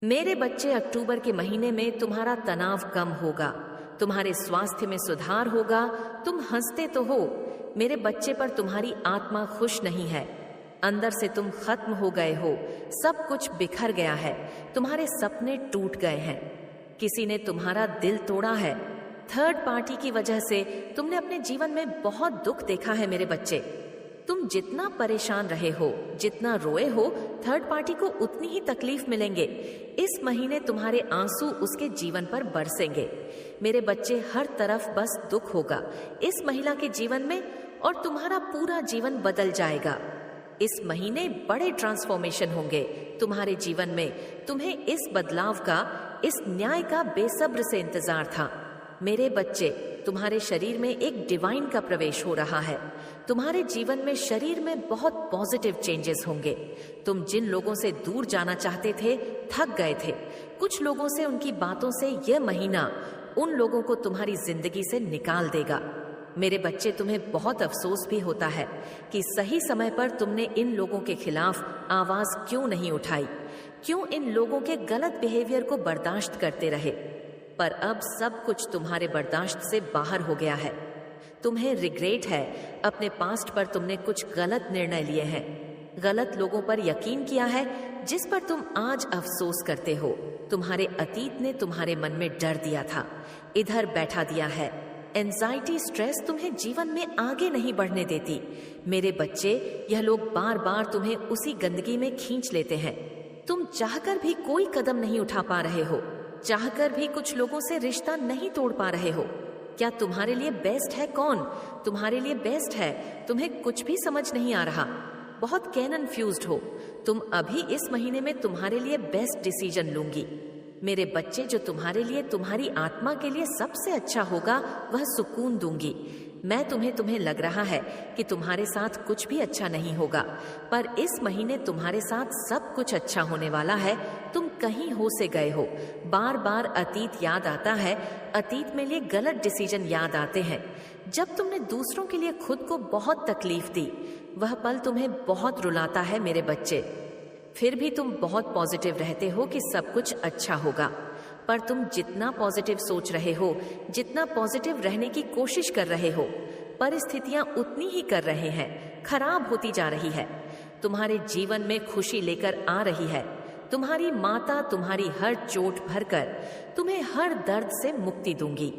मेरे बच्चे, अक्टूबर के महीने में तुम्हारा तनाव कम होगा, तुम्हारे स्वास्थ्य में सुधार होगा, तुम हंसते तो हो मेरे बच्चे, पर तुम्हारी आत्मा खुश नहीं है। अंदर से तुम खत्म हो गए हो, सब कुछ बिखर गया है, तुम्हारे सपने टूट गए हैं, किसी ने तुम्हारा दिल तोड़ा है। थर्ड पार्टी की वजह से तुमने अपने जीवन में बहुत दुख देखा है मेरे बच्चे। तुम जितना परेशान रहे हो, जितना रोए हो, थर्ड पार्टी को उतनी ही तकलीफ मिलेंगे। इस महीने तुम्हारे आंसू उसके जीवन पर बरसेंगे मेरे बच्चे, हर तरफ बस दुख होगा इस महिला के जीवन में, और तुम्हारा पूरा जीवन बदल जाएगा। इस महीने बड़े ट्रांसफॉर्मेशन होंगे तुम्हारे जीवन में। तुम्हें इस बदलाव का, इस न्याय का बेसब्र से इंतजार था मेरे बच्चे। तुम्हारे शरीर में एक डिवाइन का प्रवेश हो रहा है। तुम्हारे जीवन में, शरीर में बहुत पॉजिटिव चेंजेस होंगे। तुम जिन लोगों से दूर जाना चाहते थे, थक गए थे कुछ लोगों से, उनकी बातों से, यह महीना उन लोगों को तुम्हारी जिंदगी से निकाल देगा मेरे बच्चे। तुम्हें बहुत अफसोस भी होता है कि सही समय पर तुमने इन लोगों के खिलाफ आवाज क्यों नहीं उठाई, क्यों इन लोगों के गलत बिहेवियर को बर्दाश्त करते रहे। पर अब सब कुछ तुम्हारे बर्दाश्त से बाहर हो गया है। तुम्हें रिग्रेट है अपने पास्ट पर, तुमने कुछ गलत निर्णय लिए हैं, गलत लोगों पर यकीन किया है जिस पर तुम आज अफसोस करते हो। तुम्हारे अतीत ने तुम्हारे मन में डर दिया था, इधर बैठा दिया है। एंजाइटी, स्ट्रेस तुम्हें जीवन में आगे नहीं बढ़ने देती मेरे बच्चे। यह लोग बार बार तुम्हें उसी गंदगी में खींच लेते हैं। तुम चाहकर भी कोई कदम नहीं उठा पा रहे हो, चाहकर भी कुछ लोगों से रिश्ता नहीं तोड़ पा रहे हो। क्या तुम्हारे लिए बेस्ट है कौन? तुम्हारे लिए बेस्ट है, तुम्हें कुछ भी समझ नहीं आ रहा, बहुत कन्फ्यूज्ड हो तुम। अभी इस महीने में तुम्हारे लिए बेस्ट डिसीजन लूंगी मेरे बच्चे, जो तुम्हारे लिए, तुम्हारी आत्मा के लिए सबसे अच्छा होगा, वह सुकून दूंगी मैं तुम्हें लग रहा है कि तुम्हारे साथ कुछ भी अच्छा नहीं होगा, पर इस महीने तुम्हारे साथ सब कुछ अच्छा होने वाला है। तुम कहीं हो से गए हो, बार बार अतीत याद आता है, अतीत में लिए गलत डिसीजन याद आते हैं। जब तुमने दूसरों के लिए खुद को बहुत तकलीफ दी, वह पल तुम्हें बहुत रुलाता है मेरे बच्चे। फिर भी तुम बहुत पॉजिटिव रहते हो कि सब कुछ अच्छा होगा, पर तुम जितना पॉजिटिव सोच रहे हो, जितना पॉजिटिव रहने की कोशिश कर रहे हो, परिस्थितियां उतनी ही कर रहे हैं, खराब होती जा रही है। तुम्हारे जीवन में खुशी लेकर आ रही है तुम्हारी माता, तुम्हारी हर चोट भरकर तुम्हें हर दर्द से मुक्ति दूंगी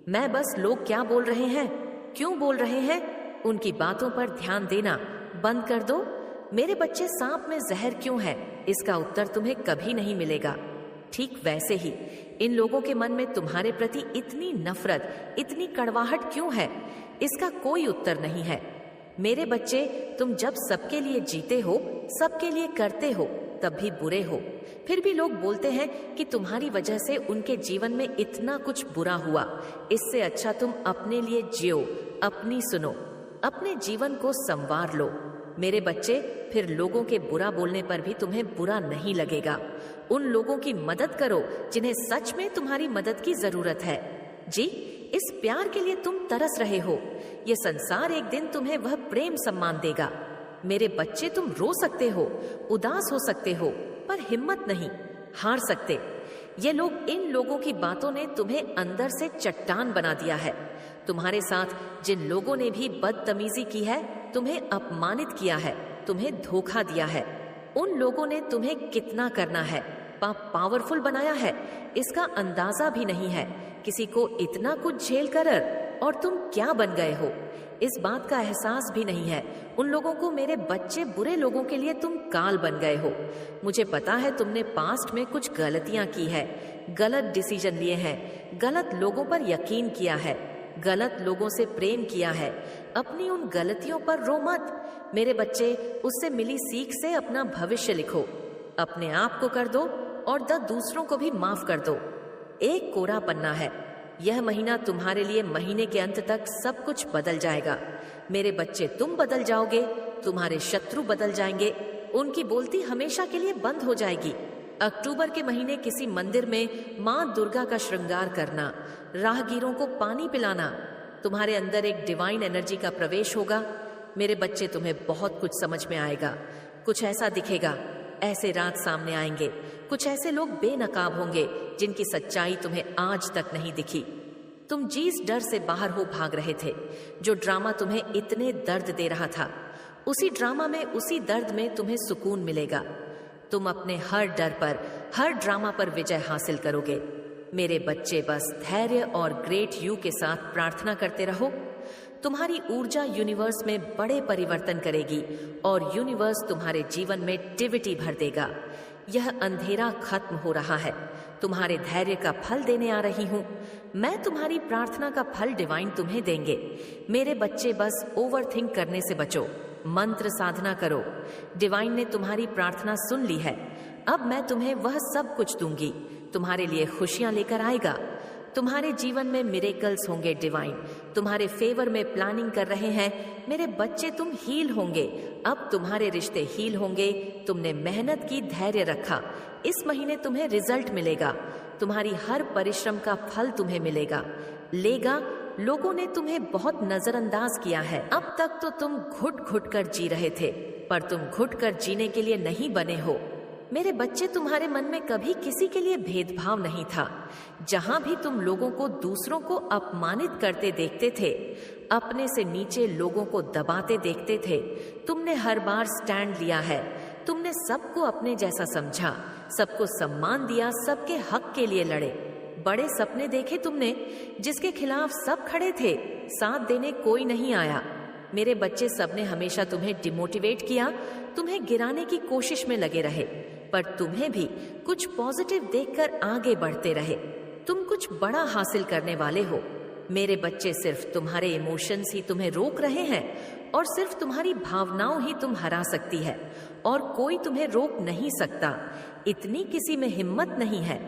मैं। बस लोग क्या बोल रहे हैं, क्यों बोल रहे हैं, उनकी बातों पर ध्यान देना बंद कर दो मेरे बच्चे। सांप में जहर क्यों है, इसका उत्तर तुम्हें कभी नहीं मिलेगा। ठीक वैसे ही इन लोगों के मन में तुम्हारे प्रति इतनी नफरत, इतनी कड़वाहट क्यों है, इसका कोई उत्तर नहीं है मेरे बच्चे। तुम जब सबके लिए जीते हो, सबके लिए करते हो, तब भी बुरे हो। फिर भी लोग बोलते हैं कि तुम्हारी वजह से उनके जीवन में इतना कुछ बुरा हुआ। इससे अच्छा तुम अपने लिए जियो, अपनी सुनो, अपने जीवन को संवार लो मेरे बच्चे। फिर लोगों के बुरा बोलने पर भी तुम्हें बुरा नहीं लगेगा। उन लोगों की मदद करो जिन्हें सच में तुम्हारी मदद की जरूरत है। जी, इस प्यार के लिए तुम तरस रहे हो, ये संसार एक दिन तुम्हें वह प्रेम सम्मान देगा मेरे बच्चे। तुम रो सकते हो, उदास हो सकते हो, पर हिम्मत नहीं हार सकते। ये लोग, इन लोगों की बातों ने तुम्हें अंदर से चट्टान बना दिया है। तुम्हारे साथ जिन लोगों ने भी बदतमीजी की है, तुम्हें अपमानित किया है, तुम्हें धोखा दिया है, उन लोगों ने तुम्हें कितना करना है, पावरफुल बनाया है, इसका अंदाजा भी नहीं है। किसी को इतना कुछ झेल कर और तुम क्या बन गए हो, इस बात का एहसास भी नहीं है। उन लोगों को मेरे बच्चे, बुरे लोगों के लिए तुम काल बन गए हो। मुझे पता है तुमने पास्ट में कुछ गलतियां की है, गलत डिसीजन लिए हैं, गलत लोगों पर यकीन किया है, गलत लोगों से प्रेम किया है। अपनी उन गलतियों पर रो मत मेरे बच्चे, उससे मिली सीख से अपना भविष्य लिखो, अपने आप को कर दो और दूसरों को भी माफ कर दो। एक कोरा पन्ना है, यह महीना तुम्हारे लिए, महीने के अंत तक सब कुछ बदल जाएगा मेरे बच्चे। तुम बदल जाओगे, तुम्हारे शत्रु बदल जाएंगे, उनकी बोलती हमेशा के लिए बंद हो जाएगी। अक्टूबर के महीने किसी मंदिर में माँ दुर्गा का श्रृंगार करना, राहगीरों को पानी पिलाना, तुम्हारे अंदर एक डिवाइन एनर्जी का प्रवेश होगा मेरे बच्चे। तुम्हें बहुत कुछ समझ में आएगा, कुछ ऐसा दिखेगा ऐसे राज सामने आएंगे, कुछ ऐसे लोग बेनकाब होंगे जिनकी सच्चाई तुम्हें आज तक नहीं दिखी। तुम जिस डर से बाहर हो भाग रहे थे, जो ड्रामा तुम्हें इतने दर्द दे रहा था, उसी ड्रामा में, उसी दर्द में तुम्हें सुकून मिलेगा। तुम अपने हर डर पर, हर ड्रामा पर विजय हासिल करोगे। मेरे बच्चे, बस धैर्य और ग्रेट यू के साथ प्रार्थना करते रहो। तुम्हारी ऊर्जा यूनिवर्स में बड़े परिवर्तन करेगी और यूनिवर्स तुम्हारे जीवन में डिविटी भर देगा। यह अंधेरा खत्म हो रहा है। तुम्हारे धैर्य का फल देने आ रही हूं। मैं तुम्हारी प्रार्थना का फल डिवाइन तुम्हें देंगे। मेरे बच्चे, बस ओवरथिंक करने से बचो, मंत्र साधना करो। डिवाइन ने तुम्हारी प्रार्थना सुन ली है। अब मैं तुम्हें वह सब कुछ दूंगी, तुम्हारे लिए खुशियां लेकर आएगा। तुम्हारे जीवन में मिरेकल्स होंगे। डिवाइन तुम्हारे फेवर में प्लानिंग कर रहे हैं। मेरे बच्चे, तुम हील होंगे। अब तुम्हारे रिश्ते हील होंगे। तुमने मेहनत की, धैर्य रखा। इस महीने तुम्हें रिजल्ट मिलेगा। तुम्हारी हर परिश्रम का फल तुम्हें मिलेगा। लोगों ने तुम्हें बहुत नजरअंदाज किया है। अब तक तो तुम घुट घुट कर जी रहे थे, पर तुम घुट कर जीने के लिए नहीं बने हो। मेरे बच्चे, तुम्हारे मन में कभी किसी के लिए भेदभाव नहीं था। जहां भी तुम लोगों को, दूसरों को अपमानित करते देखते थे, अपने से नीचे लोगों को दबाते देखते थे, तुमने हर बार स्टैंड लिया है। तुमने सबको अपने जैसा समझा, सबको सम्मान दिया, सबके हक के लिए लड़े। बड़े सपने देखे तुमने, जिसके खिलाफ सब खड़े थे, साथ देने कोई नहीं आया। मेरे बच्चे, सबने हमेशा तुम्हें डिमोटिवेट किया, तुम्हें गिराने की कोशिश में लगे रहे, पर तुम्हें भी कुछ पॉजिटिव देखकर आगे बढ़ते रहे। तुम कुछ बड़ा हासिल करने वाले हो। मेरे बच्चे, सिर्फ तुम्हारे इमोशंस ही तुम्हें रोक रहे हैं और सिर्फ तुम्हारी भावनाओं ही तुम हरा सकती है और कोई तुम्हें रोक नहीं सकता। इतनी किसी में हिम्मत नहीं है।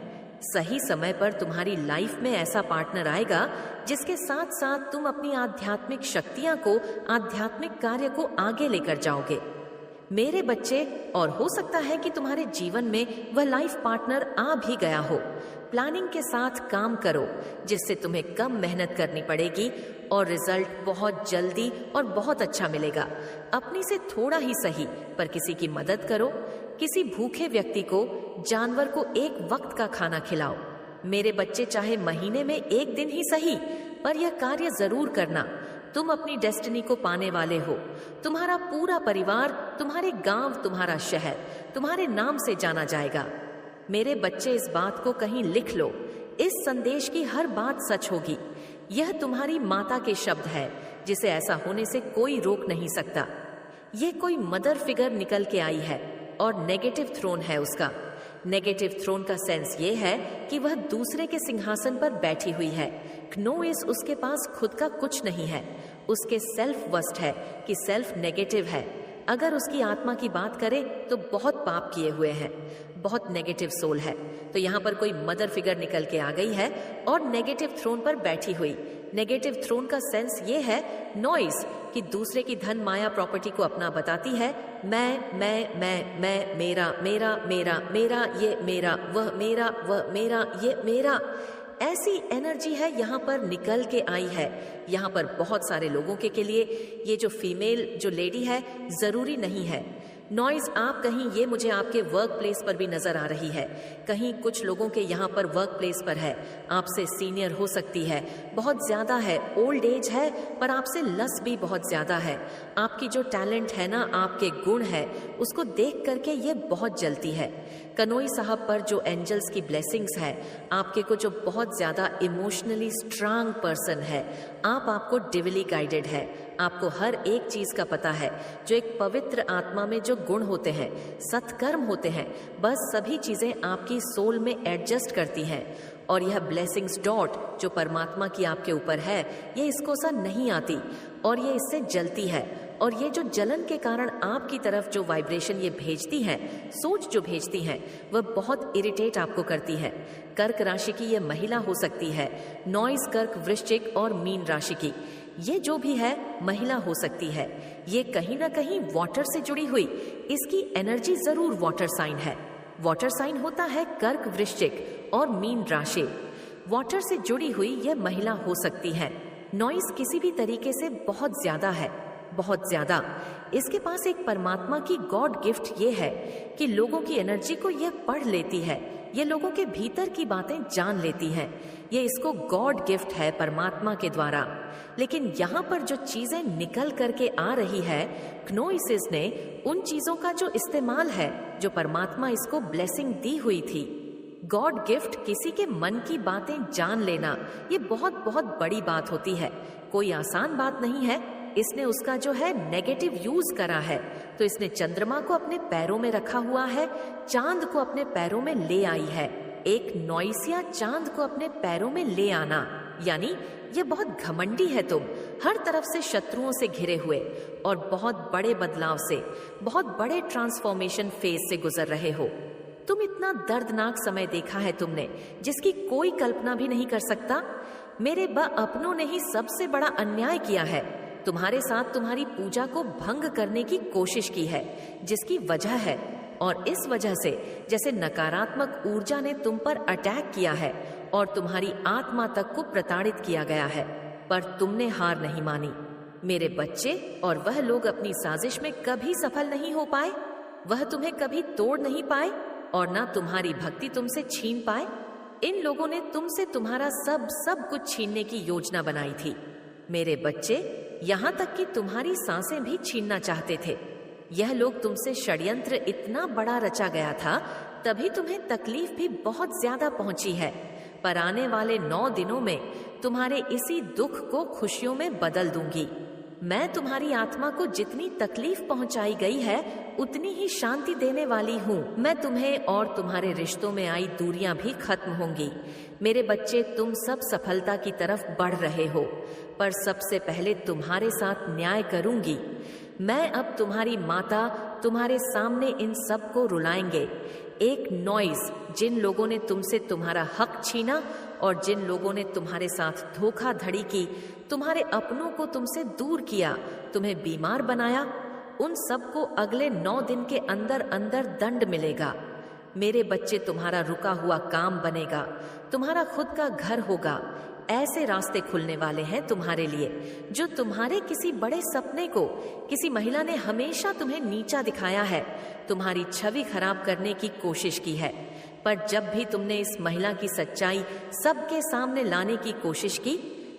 सही समय पर तुम्हारी लाइफ में ऐसा पार्टनर आएगा जिसके साथ साथ तुम अपनी आध्यात्मिक शक्तियां को, आध्यात्मिक कार्य को आगे लेकर जाओगे। मेरे बच्चे, और हो सकता है कि तुम्हारे जीवन में वह लाइफ पार्टनर आ भी गया हो। प्लानिंग के साथ काम करो, जिससे तुम्हें कम मेहनत करनी पड़ेगी और रिजल्ट बहुत जल्दी और बहुत अच्छा मिलेगा। अपनी से थोड़ा ही सही, पर किसी की मदद करो। किसी भूखे व्यक्ति को, जानवर को एक वक्त का खाना खिलाओ। मेरे बच्चे, चाहे महीने में एक दिन ही सही, पर यह कार्य जरूर करना। तुम अपनी डेस्टिनी को पाने वाले हो। तुम्हारा पूरा परिवार, तुम्हारे गांव, तुम्हारा शहर तुम्हारे नाम से जाना जाएगा। मेरे बच्चे, इस बात को कहीं लिख लो। इस संदेश की हर बात सच होगी। यह तुम्हारी माता के शब्द है, जिसे ऐसा होने से कोई रोक नहीं सकता। यह कोई मदर फिगर निकल के आई है और नेगेटिव थ्रोन है उसका। नेगेटिव थ्रोन का सेंस ये है कि वह दूसरे के सिंहासन पर बैठी हुई है। क्नोइस, उसके पास खुद का कुछ नहीं है। उसके सेल्फ वस्ट है कि सेल्फ नेगेटिव है। अगर उसकी आत्मा की बात करें तो बहुत पाप किए हुए हैं, बहुत नेगेटिव सोल है। तो यहाँ पर कोई मदर फिगर निकल के आ गई है और नेगेटिव थ्रोन पर बैठी हुई। नेगेटिव थ्रोन का सेंस ये है नॉइस, कि दूसरे की धन, माया, प्रॉपर्टी को अपना बताती है। मैं, मेरा, मेरा, मेरा, मेरा, ये मेरा, वह मेरा, ये मेरा। ऐसी एनर्जी है यहाँ पर निकल के आई है। यहाँ पर बहुत सारे लोगों के लिए ये जो फीमेल, जो लेडी है, जरूरी नहीं है। नॉइज, आप कहीं, ये मुझे आपके वर्क प्लेस पर भी नजर आ रही है। कहीं कुछ लोगों के यहाँ पर वर्क प्लेस पर है, आपसे सीनियर हो सकती है, बहुत ज्यादा है, ओल्ड एज है, पर आपसे लस भी बहुत ज्यादा है। आपकी जो टैलेंट है ना, आपके गुण है, उसको देख करके ये बहुत जलती है। कनोई साहब पर जो एंजल्स की ब्लेसिंग्स है, आपके को जो बहुत ज्यादा इमोशनली स्ट्रांग पर्सन है, आपको डिविली गाइडेड है। आपको हर एक चीज का पता है। जो एक पवित्र आत्मा में जो गुण होते हैं, सत्कर्म होते हैं, बस सभी चीजें आपकी सोल में एडजस्ट करती हैं। और यह ब्लेसिंग्स डॉट जो परमात्मा की आपके ऊपर है, ये इसको सा नहीं आती और ये इससे जलती है। और ये जो जलन के कारण आपकी तरफ जो वाइब्रेशन ये भेजती है, सोच जो भेजती है, वह बहुत इरिटेट आपको करती है। कर्क राशि की ये महिला हो सकती है, नॉइज कर्क, वृश्चिक और मीन राशि की, ये जो भी है महिला हो सकती है। ये कहीं ना कहीं वाटर से जुड़ी हुई, इसकी एनर्जी जरूर वाटर साइन है। वाटर साइन होता है कर्क, वृश्चिक और मीन राशि। वाटर से जुड़ी हुई यह महिला हो सकती है। नॉइज किसी भी तरीके से बहुत ज्यादा है, बहुत ज्यादा। इसके पास एक परमात्मा की गॉड गिफ्ट ये है कि लोगों की एनर्जी को यह पढ़ लेती है, ये लोगों के भीतर की बातें जान लेती है। ये इसको गॉड गिफ्ट है परमात्मा के द्वारा। लेकिन यहाँ पर जो चीजें निकल करके आ रही है, क्नोइसिस ने उन चीजों का जो इस्तेमाल है जो परमात्मा इसको ब्लेसिंग दी हुई थी। गॉड गिफ्ट किसी के मन की बातें जान लेना, ये बहुत बहुत बड़ी बात होती है, कोई आसान बात नहीं है। इसने उसका जो है नेगेटिव यूज करा है, तो इसने चंद्रमा को अपने पैरों में रखा हुआ है, चांद को अपने पैरों में ले आई है। एक नॉइसिया चांद को अपने पैरों में ले आना, यानी ये बहुत घमंडी है तुम, हर तरफ से शत्रुओं से घिरे हुए और बहुत बड़े बदलाव से, बहुत बड़े ट्रांसफॉर्मेशन फेज से गुजर रहे हो। तुम इतना दर्दनाक समय देखा है तुमने, जिसकी कोई कल्पना भी नहीं कर सकता। मेरे अपनों ने ही सबसे बड़ा अन्याय किया है, तुम्हारे साथ तुम्हारी पूजा को भंग करने की कोशिश की है, जिसकी वजह है, और इस वजह से जैसे नकारात्मक ऊर्जा ने तुम पर अटैक किया है और तुम्हारी आत्मा तक को प्रताड़ित किया गया है, पर तुमने हार नहीं मानी। मेरे बच्चे और वह लोग अपनी साजिश में कभी सफल नहीं हो पाए, वह तुम्हें कभी तोड़ नहीं पाए और ना तुम्हारी भक्ति तुमसे छीन पाए। इन लोगों ने तुमसे तुम्हारा सब कुछ छीनने की योजना बनाई थी। मेरे बच्चे, यहाँ तक कि तुम्हारी सांसें भी छीनना चाहते थे। यह लोग तुमसे षड्यंत्र इतना बड़ा रचा गया था, तभी तुम्हें तकलीफ भी बहुत ज्यादा पहुंची है। पर आने वाले 9 दिनों में तुम्हारे इसी दुख को खुशियों में बदल दूंगी। मैं तुम्हारी आत्मा को जितनी तकलीफ पहुंचाई गई है, उतनी ही शांति देने वाली हूँ। मैं तुम्हें और तुम्हारे रिश्तों में आई दूरियां भी खत्म होंगी। मेरे बच्चे, तुम सब सफलता की तरफ बढ़ रहे हो, पर सबसे पहले तुम्हारे साथ न्याय करूंगी। मैं अब तुम्हारी माता तुम्हारे सामने इन सब को रुलाएंगे। एक नॉइज, जिन लोगों ने तुमसे तुम्हारा हक छीना और जिन लोगों ने तुम्हारे साथ धोखाधड़ी की, तुम्हारे अपनों को तुमसे दूर किया, तुम्हें बीमार बनाया, उन सबको अगले 9 दिन के अंदर अंदर दंड मिलेगा। मेरे बच्चे, तुम्हारा रुका हुआ काम बनेगा, तुम्हारा खुद का घर होगा। ऐसे रास्ते खुलने वाले हैं तुम्हारे लिए, जो तुम्हारे किसी बड़े सपने को, किसी महिला ने हमेशा तुम्हें नीचा दिखाया है, तुम्हारी छवि खराब करने की कोशिश की है। पर जब भी तुमने इस महिला की सच्चाई सबके सामने लाने की कोशिश की,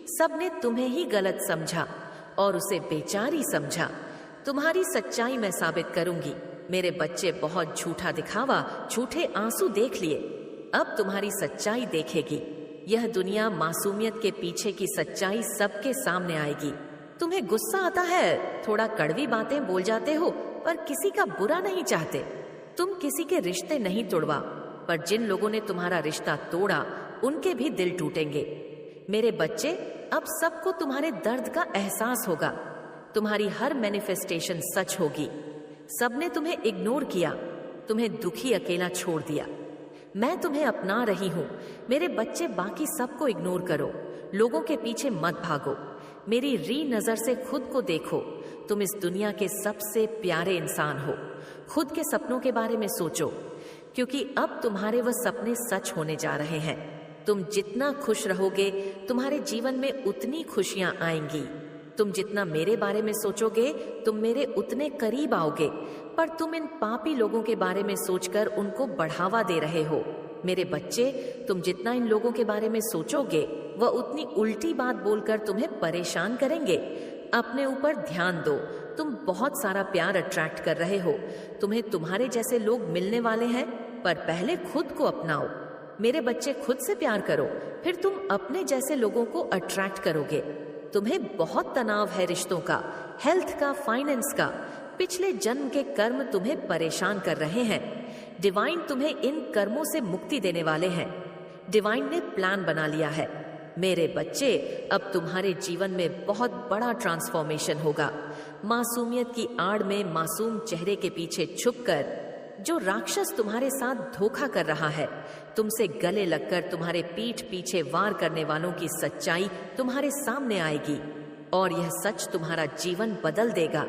सबने तुम्हें ही गलत समझा और उसे बेचारी समझा। तुम्हारी सच्चाई मैं साबित करूंगी। मेरे बच्चे, बहुत झूठा दिखावा, झूठे आंसू देख लिए, अब तुम्हारी सच्चाई देखेगी। यह दुनिया मासूमियत के पीछे की सच्चाई सबके सामने आएगी। तुम्हें गुस्सा आता है, थोड़ा कड़वी बातें बोल जाते हो, पर किसी का बुरा नहीं चाहते। तुम किसी के रिश्ते नहीं तोड़वा, पर जिन लोगों ने तुम्हारा रिश्ता तोड़ा, उनके भी दिल टूटेंगे। मेरे बच्चे, अब सबको तुम्हारे दर्द का एहसास होगा। तुम्हारी हर मैनिफेस्टेशन सच होगी। सबने तुम्हें इग्नोर किया, तुम्हें दुखी अकेला छोड़ दिया। मैं तुम्हें अपना रही हूं। मेरे बच्चे, बाकी सबको इग्नोर करो, लोगों के पीछे मत भागो। मेरी री नजर से खुद को देखो। तुम इस दुनिया के सबसे प्यारे इंसान हो। खुद के सपनों के बारे में सोचो, क्योंकि अब तुम्हारे वह सपने सच होने जा रहे हैं। तुम जितना खुश रहोगे, तुम्हारे जीवन में उतनी खुशियां आएंगी। तुम जितना मेरे बारे में सोचोगे, तुम मेरे उतने करीब आओगे। पर तुम इन पापी लोगों के बारे में सोचकर उनको बढ़ावा दे रहे हो। मेरे बच्चे, तुम जितना इन लोगों के बारे में सोचोगे, वह उतनी उल्टी बात बोलकर तुम्हें परेशान करेंगे। अपने ऊपर ध्यान दो। तुम बहुत सारा प्यार अट्रैक्ट कर रहे हो। तुम्हें तुम्हारे जैसे लोग मिलने वाले हैं, पर पहले खुद को अपनाओ। मेरे बच्चे, खुद से प्यार करो, फिर तुम अपने जैसे लोगों को अट्रैक्ट करोगे। तुम्हें बहुत तनाव है रिश्तों का, हेल्थ का, फाइनेंस का। पिछले जन्म के कर्म तुम्हें परेशान कर रहे हैं। डिवाइन तुम्हें इन कर्मों से मुक्ति देने वाले हैं। डिवाइन ने प्लान बना लिया है। मेरे बच्चे, अब तुम्हारे जीवन में बहुत बड़ा ट्रांसफॉर्मेशन होगा। मासूमियत की आड़ में मासूम चेहरे के पीछे छुपकर जो राक्षस तुम्हारे साथ धोखा कर रहा है, तुमसे गले लगकर तुम्हारे पीठ पीछे वार करने वालों की सच्चाई तुम्हारे सामने आएगी और यह सच तुम्हारा जीवन बदल देगा।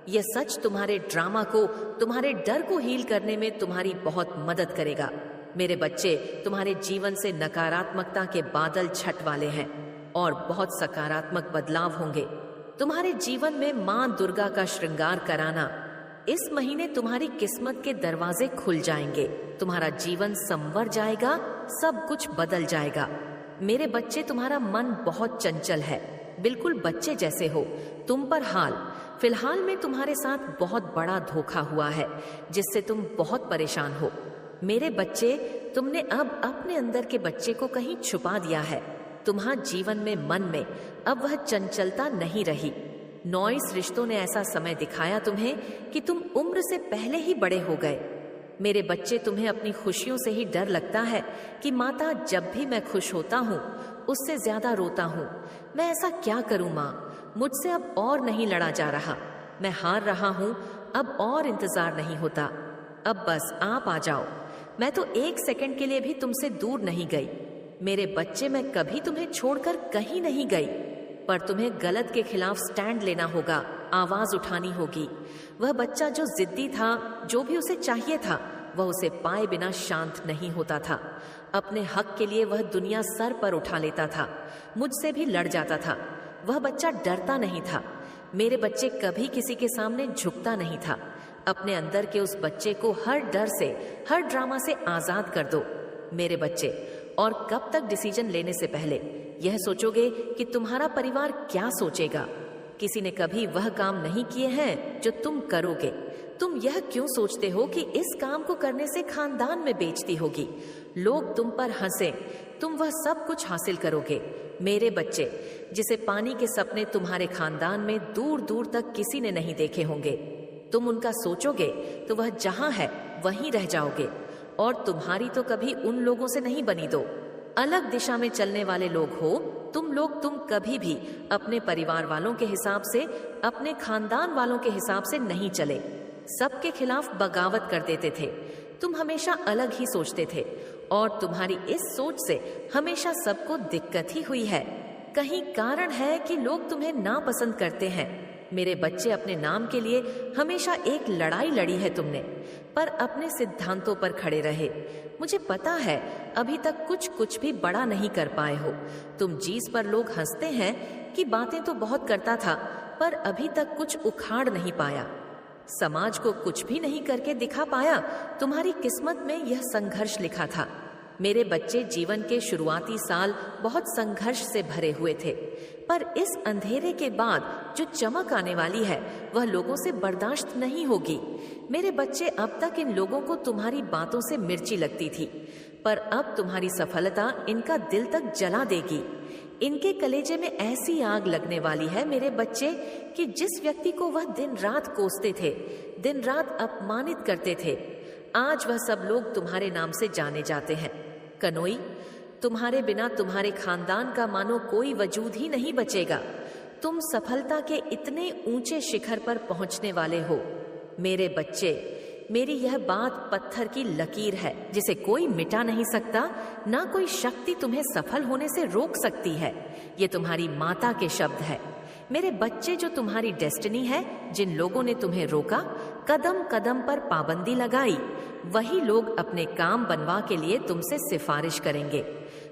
यह सच तुम्हारे ड्रामा को, तुम्हारे डर को हील करने में तुम्हारी बहुत मदद करेगा। मेरे बच्चे, तुम्हारे जीवन से नकारात्मकता के बादल छट वाले हैं और बहुत सकारात्मक बदलाव होंगे। तुम्हारे जीवन में माँ दुर्गा का श्रृंगार कराना। इस महीने तुम्हारी किस्मत के दरवाजे खुल जाएंगे, तुम्हारा जीवन संवर जाएगा, सब कुछ बदल जाएगा। मेरे बच्चे, तुम्हारा मन बहुत चंचल है, बिल्कुल बच्चे जैसे हो। तुम पर फिलहाल में तुम्हारे साथ बहुत बड़ा धोखा हुआ है, जिससे तुम बहुत परेशान हो। मेरे बच्चे, तुमने अब अपने अंदर के बच्चे को कहीं छुपा दिया है। तुम्हारे जीवन में, मन में अब वह चंचलता नहीं रही। नॉइस रिश्तों ने ऐसा समय दिखाया तुम्हें कि तुम उम्र से पहले ही बड़े हो गए। मेरे बच्चे, तुम्हें अपनी खुशियों से ही डर लगता है कि माता, जब भी मैं खुश होता हूँ उससे ज्यादा रोता हूँ। मैं ऐसा क्या करूँ माँ, मुझसे अब और नहीं लड़ा जा रहा, मैं हार रहा हूँ, अब और इंतजार नहीं होता, अब बस आप आ जाओ। मैं तो एक सेकंड के लिए भी तुमसे दूर नहीं गई। मेरे बच्चे, मैं कभी तुम्हें छोड़कर कहीं नहीं गई, पर तुम्हें गलत के खिलाफ स्टैंड लेना होगा, आवाज उठानी होगी। वह बच्चा जो जिद्दी था, जो भी उसे चाहिए था, वह उसे पाए बिना शांत नहीं होता था। अपने हक के लिए वह दुनिया सर पर उठा लेता था, मुझसे भी लड़ जाता था। वह बच्चा डरता नहीं था। मेरे बच्चे, कभी किसी के सामने झुकता नहीं था। अपने अंदर के उस बच्चे को हर डर से, हर ड्रामा से आजाद कर दो मेरे बच्चे। और कब तक डिसीजन लेने से पहले यह सोचोगे कि तुम्हारा परिवार क्या सोचेगा? किसी ने कभी वह काम नहीं किए हैं जो तुम करोगे। तुम यह क्यों सोचते हो कि इस काम को करने से खानदान में बेइज्जती होगी, लोग तुम पर हंसे, तुम वह सब कुछ हासिल करोगे। मेरे बच्चे, जिसे पानी के सपने तुम्हारे खानदान में दूर दूर तक किसी ने नहीं देखे होंगे, तुम उनका सोचोगे तो वह जहां है वहीं रह जाओगे। और तुम्हारी तो कभी उन लोगों से नहीं बनी दो। अलग दिशा में चलने वाले लोग हो तुम कभी भी अपने परिवार वालों के हिसाब से, अपने खानदान वालों के हिसाब से नहीं चले। सबके खिलाफ बगावत कर देते थे। तुम हमेशा अलग ही सोचते थे और तुम्हारी इस सोच से हमेशा सबको दिक्कत ही हुई है। कहीं कारण है कि लोग तुम्हें नापसंद करते हैं। मेरे बच्चे, अपने नाम के लिए हमेशा एक लड़ाई लड़ी है तुमने, पर अपने सिद्धांतों पर खड़े रहे। मुझे पता है अभी तक कुछ भी बड़ा नहीं कर पाए हो। तुम जिस पर लोग हंसते हैं कि बातें तो बहुत करता था, पर अभी तक कुछ उखाड़ नहीं पाया, समाज को कुछ भी नहीं करके दिखा पाया। तुम्हारी किस्मत में यह संघर्ष लिखा था। मेरे बच्चे, जीवन के शुरुआती साल बहुत संघर्ष से भरे हुए थे, पर इस अंधेरे के बाद जो चमक आने वाली है वह लोगों से बर्दाश्त नहीं होगी। मेरे बच्चे, अब तक इन लोगों को तुम्हारी बातों से मिर्ची लगती थी, पर अब तुम्हारी सफलता इनका दिल तक जला देगी। इनके कलेजे में ऐसी आग लगने वाली है मेरे बच्चे कि जिस व्यक्ति को वह दिन रात कोसते थे, दिन रात अपमानित करते थे, आज वह सब लोग तुम्हारे नाम से जाने जाते हैं। कनोई, तुम्हारे बिना तुम्हारे खानदान का मानो कोई वजूद ही नहीं बचेगा। तुम सफलता के इतने ऊंचे शिखर पर पहुंचने वाले हो। मेरे बच्चे, मेरी यह बात पत्थर की लकीर है जिसे कोई मिटा नहीं सकता, ना कोई शक्ति तुम्हें सफल होने से रोक सकती है। ये तुम्हारी माता के शब्द है। मेरे बच्चे, जो तुम्हारी डेस्टिनी है, जिन लोगों ने तुम्हें रोका, कदम कदम पर पाबंदी लगाई, वही लोग अपने काम बनवा के लिए तुमसे सिफारिश करेंगे,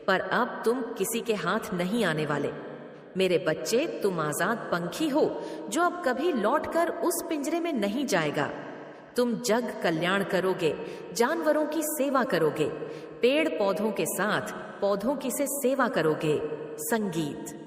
पर अब तुम किसी के हाथ नहीं आने वाले। मेरे बच्चे, तुम आजाद पंखी हो जो अब कभी लौटकर उस पिंजरे में नहीं जाएगा। तुम जग कल्याण करोगे, जानवरों की सेवा करोगे, पेड़ पौधों के साथ पौधों की से सेवा करोगे। संगीत।